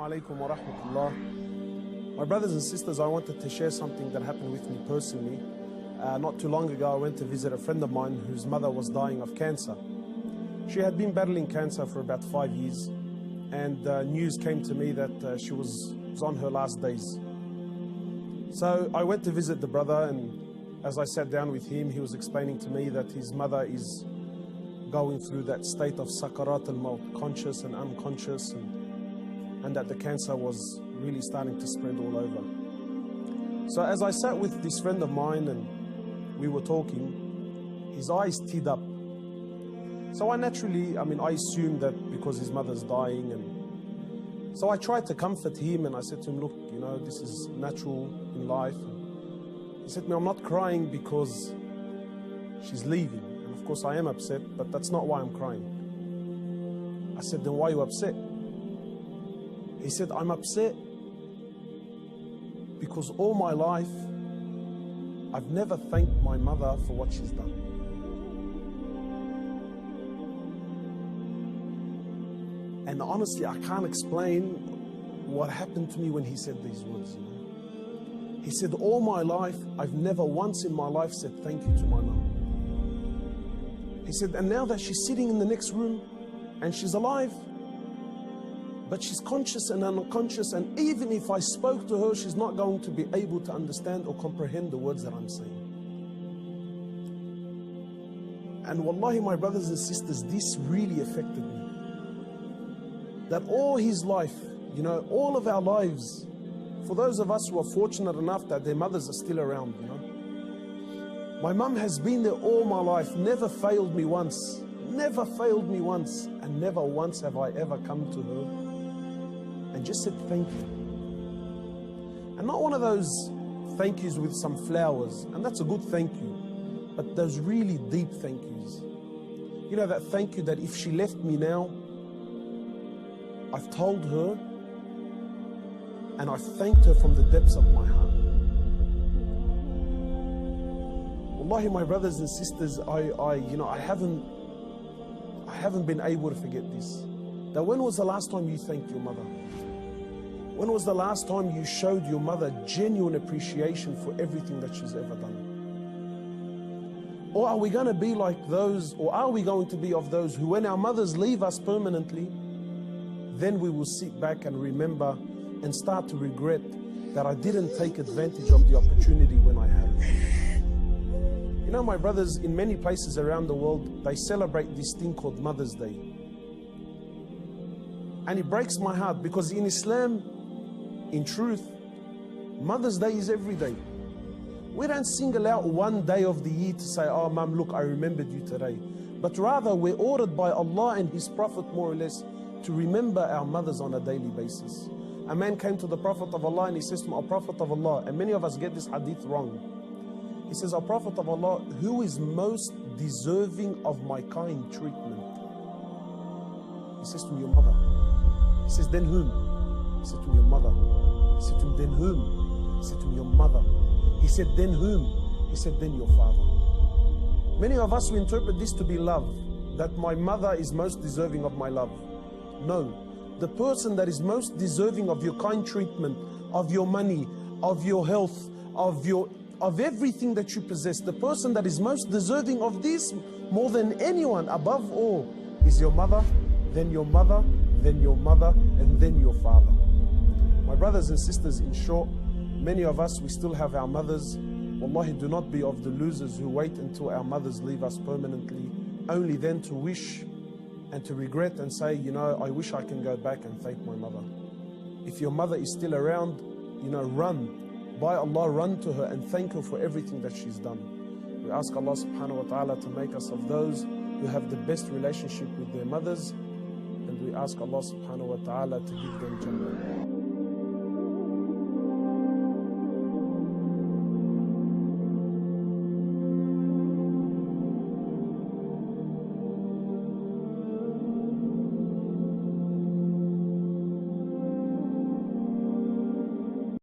Assalamu alaikum wa rahmatullah. My brothers and sisters, I wanted to share something that happened with me personally. Not too long ago, I went to visit a friend of mine whose mother was dying of cancer. She had been battling cancer for about 5 years, and news came to me that she was on her last days. So I went to visit the brother, and as I sat down with him, he was explaining to me that his mother is going through that state of sakarat al-maut, conscious and unconscious, and that the cancer was really starting to spread all over. So as I sat with this friend of mine and we were talking, his eyes teared up. So I assumed that because his mother's dying, and so I tried to comfort him, and I said to him, look, you know, this is natural in life. And he said to me, I'm not crying because she's leaving. And of course I am upset, but that's not why I'm crying. I said, then why are you upset? He said, I'm upset because all my life I've never thanked my mother for what she's done. And honestly, I can't explain what happened to me when he said these words. You know? He said, all my life, I've never once in my life said thank you to my mom. He said, and now that she's sitting in the next room and she's alive, but she's conscious and unconscious, and even if I spoke to her, she's not going to be able to understand or comprehend the words that I'm saying. And wallahi, my brothers and sisters, this really affected me. That all his life, you know, all of our lives, for those of us who are fortunate enough that their mothers are still around, you know. My mum has been there all my life, never failed me once, and never once have I ever come to her and just said thank you. And not one of those thank yous with some flowers, and that's a good thank you, but those really deep thank yous. You know, that thank you that if she left me now, I've told her and I've thanked her from the depths of my heart. Wallahi, my brothers and sisters, I haven't been able to forget this. That when was the last time you thanked your mother? When was the last time you showed your mother genuine appreciation for everything that she's ever done? Or are we going to be like those, or are we going to be of those who, when our mothers leave us permanently, then we will sit back and remember and start to regret that I didn't take advantage of the opportunity when I had it. You know, my brothers, in many places around the world, they celebrate this thing called Mother's Day. And it breaks my heart because in Islam, in truth, Mother's Day is every day. We don't single out one day of the year to say, oh, Mum, look, I remembered you today. But rather, we're ordered by Allah and His Prophet, more or less, to remember our mothers on a daily basis. A man came to the Prophet of Allah and he says to him, O Prophet of Allah, and many of us get this hadith wrong. He says, O Prophet of Allah, who is most deserving of my kind treatment? He says to him, your mother. He says, then whom? He said to him, your mother. He said to him, then whom? He said to him, your mother. He said, then whom? He said, then your father. Many of us, we interpret this to be love, that my mother is most deserving of my love. No, the person that is most deserving of your kind treatment, of your money, of your health, of everything that you possess, the person that is most deserving of this more than anyone, above all, is your mother, then your mother, then your mother, and then your father. My brothers and sisters, in short, many of us, we still have our mothers. Wallahi, do not be of the losers who wait until our mothers leave us permanently, only then to wish and to regret and say, you know, I wish I can go back and thank my mother. If your mother is still around, you know, run. By Allah, run to her and thank her for everything that she's done. We ask Allah subhanahu wa ta'ala to make us of those who have the best relationship with their mothers, and we ask Allah subhanahu wa ta'ala to give them Jannah.